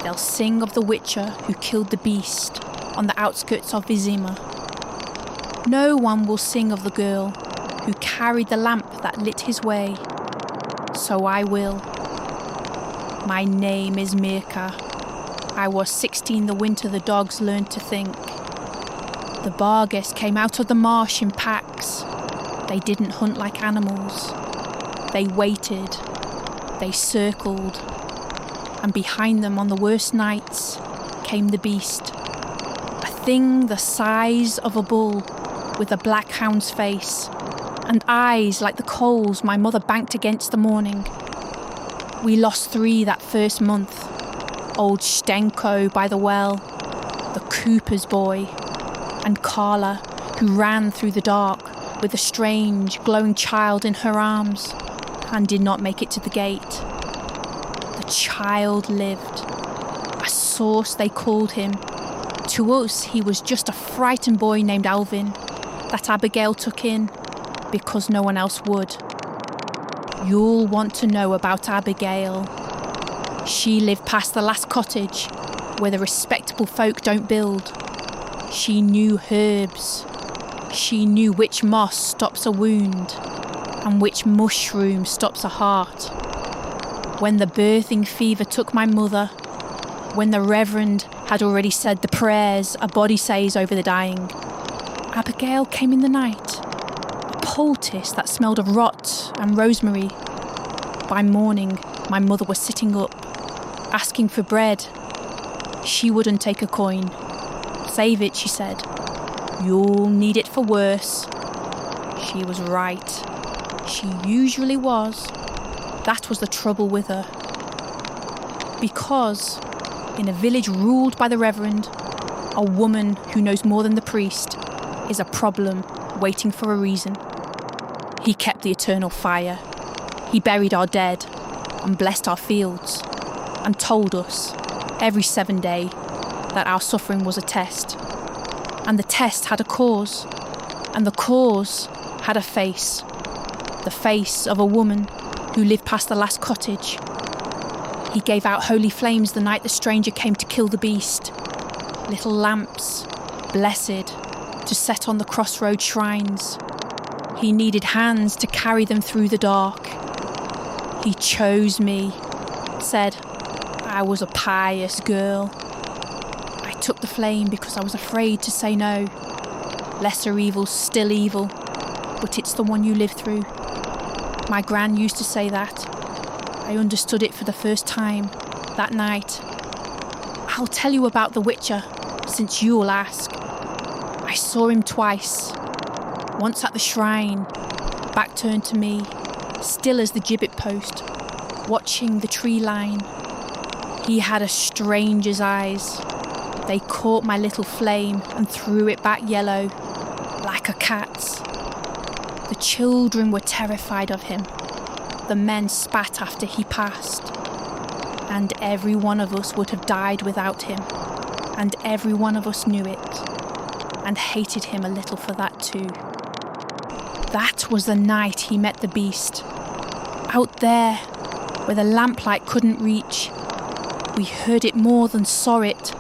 they'll sing of the witcher who killed the beast on the outskirts of Vizima. No one will sing of the girl who carried the lamp that lit his way. So I will. My name is Mirka. I was 16 the winter the dogs learned to think. The Barges came out of the marsh in packs. They didn't hunt like animals. They waited. They circled. And behind them on the worst nights came the beast. A thing the size of a bull with a black hound's face and eyes like the coals my mother banked against the morning. We lost 3 that first month. Old Stenko by the well, the Cooper's boy, and Carla, who ran through the dark with a strange, glowing child in her arms and did not make it to the gate. The child lived. A source they called him. To us, he was just a frightened boy named Alvin that Abigail took in because no one else would. You'll want to know about Abigail. She lived past the last cottage where the respectable folk don't build. She knew herbs. She knew which moss stops a wound and which mushroom stops a heart. When the birthing fever took my mother, when the Reverend had already said the prayers a body says over the dying, Abigail came in the night, a poultice that smelled of rot and rosemary. By morning, my mother was sitting up, asking for bread. She wouldn't take a coin. Save it, she said. You'll need it for worse. She was right. She usually was. That was the trouble with her. Because, in a village ruled by the Reverend, a woman who knows more than the priest is a problem waiting for a reason. He kept the eternal fire. He buried our dead and blessed our fields and told us every 7 day that our suffering was a test. And the test had a cause, and the cause had a face. The face of a woman who lived past the last cottage. He gave out holy flames the night the stranger came to kill the beast. Little lamps, blessed, to set on the crossroad shrines. He needed hands to carry them through the dark. He chose me, said I was a pious girl. I took the flame because I was afraid to say no. Lesser evil's still evil, but it's the one you live through. My gran used to say that. I understood it for the first time that night. I'll tell you about the Witcher, since you'll ask. I saw him twice. Once at the shrine, back turned to me, still as the gibbet post, watching the tree line. He had a stranger's eyes. They caught my little flame and threw it back yellow, like a cat's. The children were terrified of him. The men spat after he passed. And every one of us would have died without him. And every one of us knew it. And hated him a little for that too. That was the night he met the beast. Out there, where the lamplight couldn't reach. We heard it more than saw it.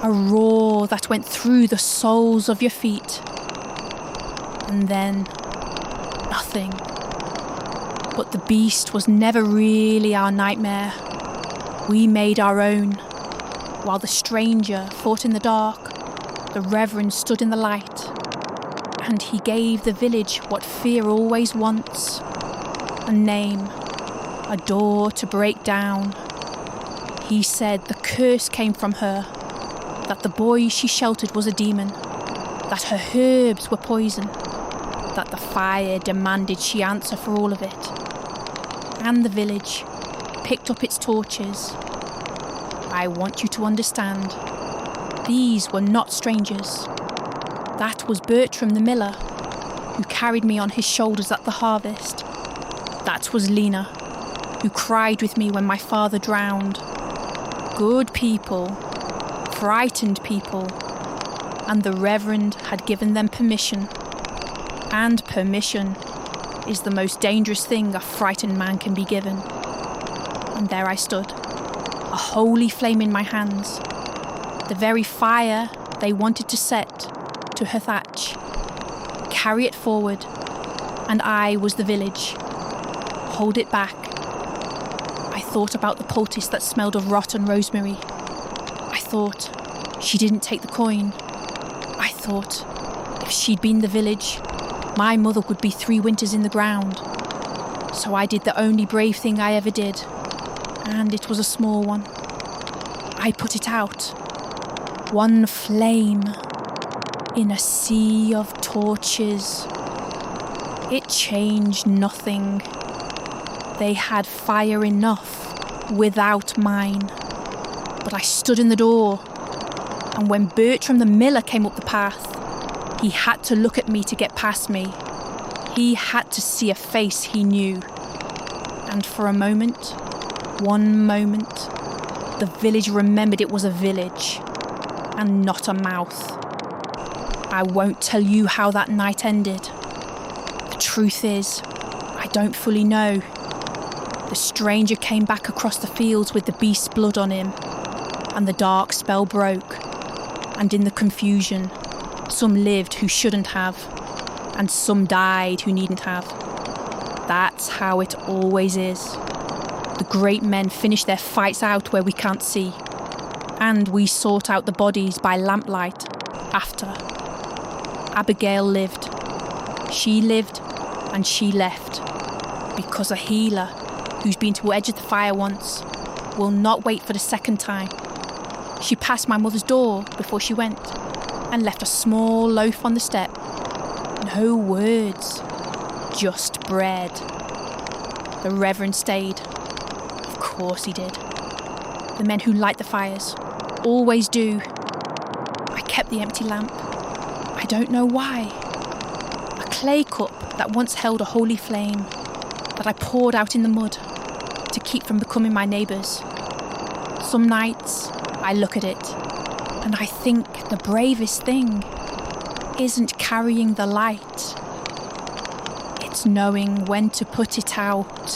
A roar that went through the soles of your feet. And then, nothing. But the beast was never really our nightmare. We made our own. While the stranger fought in the dark, the Reverend stood in the light. And he gave the village what fear always wants. A name, a door to break down. He said the curse came from her, that the boy she sheltered was a demon, that her herbs were poison, that the fire demanded she answer for all of it. And the village picked up its torches. I want you to understand, these were not strangers. That was Bertram the miller, who carried me on his shoulders at the harvest. That was Lena, who cried with me when my father drowned. Good people, frightened people, and the Reverend had given them permission. And permission is the most dangerous thing a frightened man can be given. And there I stood, a holy flame in my hands, the very fire they wanted to set to her thatch, carry it forward, and I was the village. Hold it back. I thought about the poultice that smelled of rotten rosemary. I thought, she didn't take the coin. I thought, if she'd been the village, my mother would be 3 winters in the ground. So I did the only brave thing I ever did, and it was a small one. I put it out. One flame in a sea of torches. It changed nothing. They had fire enough without mine. But I stood in the door, and when Bertram the miller came up the path, he had to look at me to get past me. He had to see a face he knew. And for a moment, one moment, the village remembered it was a village and not a mouth. I won't tell you how that night ended. The truth is, I don't fully know. The stranger came back across the fields with the beast's blood on him, and the dark spell broke, and in the confusion, some lived who shouldn't have, and some died who needn't have. That's how it always is. The great men finish their fights out where we can't see, and we sort out the bodies by lamplight after. Abigail lived. She lived, and she left, because a healer who's been to the edge of the fire once will not wait for the second time. She passed my mother's door before she went and left a small loaf on the step. No words, just bread. The Reverend stayed. Of course he did. The men who light the fires always do. I kept the empty lamp. I don't know why. A clay cup that once held a holy flame that I poured out in the mud to keep from becoming my neighbour's. Some nights I look at it and I think the bravest thing isn't carrying the light. It's knowing when to put it out.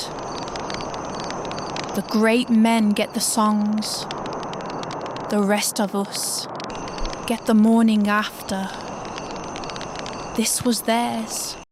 The great men get the songs. The rest of us get the morning after. This was theirs.